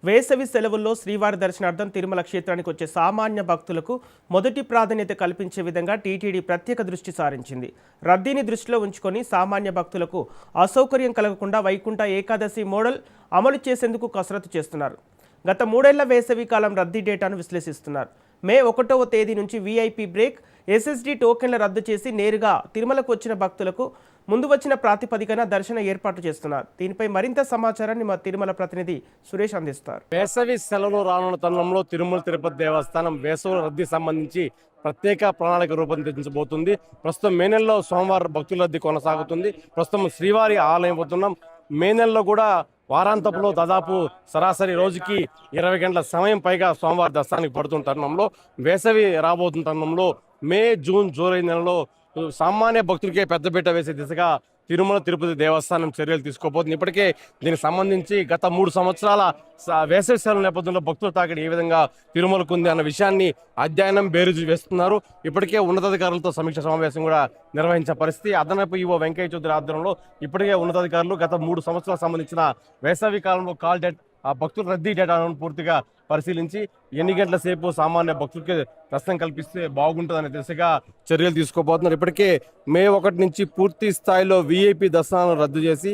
వేసవి సెలవుల్లో శ్రీవారి దర్శనార్థం తిరుమల క్షేత్రానికి వచ్చే సామాన్య భక్తులకు మొదటి ప్రాధాన్యత కల్పించే విధంగా టీటీడీ ప్రత్యేక దృష్టి సారించింది. రద్దీని దృష్టిలో ఉంచుకొని సామాన్య భక్తులకు అసౌకర్యం కలగకుండా వైకుంఠ ఏకాదశి మోడల్ అమలు చేసేందుకు కసరత్తు చేస్తున్నారు. గత 3 ఏళ్ల వేసవి కాలం రద్దీ డేటాను విశ్లేషిస్తున్నారు. మే 1వ తేదీ నుంచి వీఐపీ బ్రేక్, ఎస్ఎస్డి టోకెన్ల రద్దు చేసి నేరుగా తిరుమలకు వచ్చిన భక్తులకు ముందు వచ్చిన ప్రాతిపదికన దర్శన ఏర్పాటు చేస్తున్నారు. దీనిపై మరింత సమాచారాన్ని మా తిరుమల ప్రతినిధి సురేష్ అందిస్తారు. వేసవి సెలవులు రానున్న తరుణంలో తిరుమల తిరుపతి దేవస్థానం వేసవి రద్దీ సంబంధించి ప్రత్యేక ప్రణాళిక రూపొందించబోతుంది. ప్రస్తుతం మే నెలలో సోమవారం భక్తుల రద్దీ కొనసాగుతుంది. ప్రస్తుతం శ్రీవారి ఆలయం పోతున్నాం. మే నెలలో కూడా వారాంతంలో దాదాపు సరాసరి రోజుకి 20 గంటల సమయం పైగా సోమవారం దర్శనానికి పడుతున్న తరుణంలో వేసవి రాబోతున్న తరుణంలో మే, జూన్, జూలై నెలలో సామాన్య భక్తులకే పెద్దపీట వేసే దిశగా తిరుమల తిరుపతి దేవస్థానం చర్యలు తీసుకోబోతుంది. ఇప్పటికే దీనికి సంబంధించి గత 3 సంవత్సరాల వేసవి సెలవుల నేపథ్యంలో భక్తుల తాకిడి ఏ విధంగా తిరుమలకు ఉంది అన్న విషయాన్ని అధ్యయనం బేరుజు వేస్తున్నారు. ఇప్పటికే ఉన్నతాధికారులతో సమీక్ష సమావేశం కూడా నిర్వహించిన పరిస్థితి. అదనపు ఈవో వెంకయ్య చౌదరి ఆధ్వర్యంలో ఇప్పటికే ఉన్నతాధికారులు గత 3 సంవత్సరాలకు సంబంధించిన వేసవి కాలంలో కాల్ డేట్ భక్తుల రద్దీ డేటాను పూర్తిగా పరిశీలించి ఎన్ని గంటల సేపు సామాన్య భక్తులకి దర్శనం కల్పిస్తే బాగుంటుందనే దిశగా చర్యలు తీసుకోబోతున్నారు. ఇప్పటికే మే 1 నుంచి పూర్తి స్థాయిలో వీఐపీ దర్శనాలను రద్దు చేసి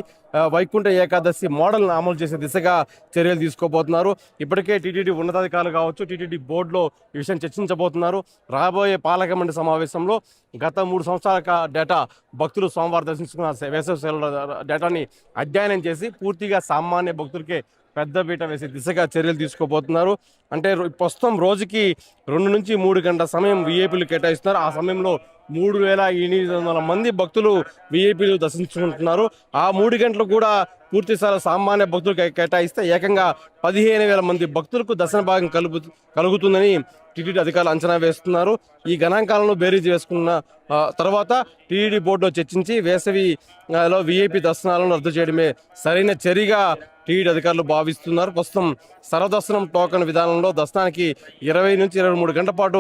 వైకుంఠ ఏకాదశి మోడల్ను అమలు చేసే దిశగా చర్యలు తీసుకోబోతున్నారు. ఇప్పటికే టీటీడీ ఉన్నతాధికారులు కావచ్చు, టీటీడీ బోర్డులో ఈ విషయం చర్చించబోతున్నారు. రాబోయే పాలక మండలి సమావేశంలో గత 3 సంవత్సరాల డేటా భక్తులు సోమవారం దర్శించుకున్న వేసవి సెలవుల డేటాని అధ్యయనం చేసి పూర్తిగా సామాన్య భక్తులకే పెద్దపీట వేసే దిశగా చర్యలు తీసుకోబోతున్నారు. అంటే ప్రస్తుతం రోజుకి 2 నుంచి 3 గంటల సమయం వీఐపీలు కేటాయిస్తున్నారు. ఆ సమయంలో 3,800 మంది భక్తులు వీఐపీలు దర్శించుకుంటున్నారు. ఆ 3 గంటలు కూడా పూర్తిస్థాయి సామాన్య భక్తులకు కేటాయిస్తే ఏకంగా 15,000 మంది భక్తులకు దర్శన భాగం కలుగుతుందని టీటీడీ అధికారులు అంచనా వేస్తున్నారు. ఈ గణాంకాలను బేరీజ్ వేసుకున్న తర్వాత టీటీడీ బోర్డులో చర్చించి వేసవిలో వీఐపీ దర్శనాలను రద్దు చేయడమే సరైన చర్యగా టీటీడీ అధికారులు భావిస్తున్నారు. ప్రస్తుతం సర్వదర్శనం టోకెన్ విధానంలో దర్శనానికి 20 నుంచి 23 గంటల పాటు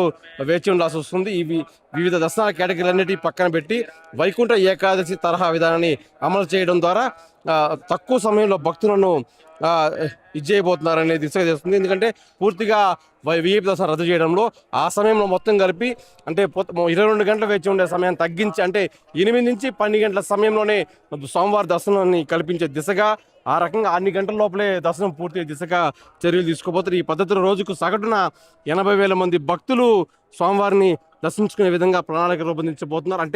వేచి ఉండాల్సి వస్తుంది. ఇవి వివిధ దర్శనాల కేటగిరీలన్నిటి పక్కన పెట్టి వైకుంఠ ఏకాదశి తరహా విధానాన్ని అమలు చేయడం ద్వారా తక్కువ సమయంలో భక్తులను ఇచ్చేయబోతున్నారనే దిశగా చేస్తుంది. ఎందుకంటే పూర్తిగా వీఐపీ దర్శనం రద్దు చేయడంలో ఆ సమయంలో మొత్తం కలిపి అంటే 22 గంటలు వేచి ఉండే సమయాన్ని తగ్గించి అంటే 8 నుంచి 12 గంటల సమయంలోనే సోమవారం దర్శనాన్ని కల్పించే దిశగా ఆ రకంగా అన్ని గంటల లోపలే దర్శనం పూర్తి దిశగా చర్యలు తీసుకోబోతున్నారు. ఈ పద్ధతిలో రోజుకు సగటున 80,000 మంది భక్తులు సోమవారిని దర్శించుకునే విధంగా ప్రణాళిక రూపొందించబోతున్నారు. అంటే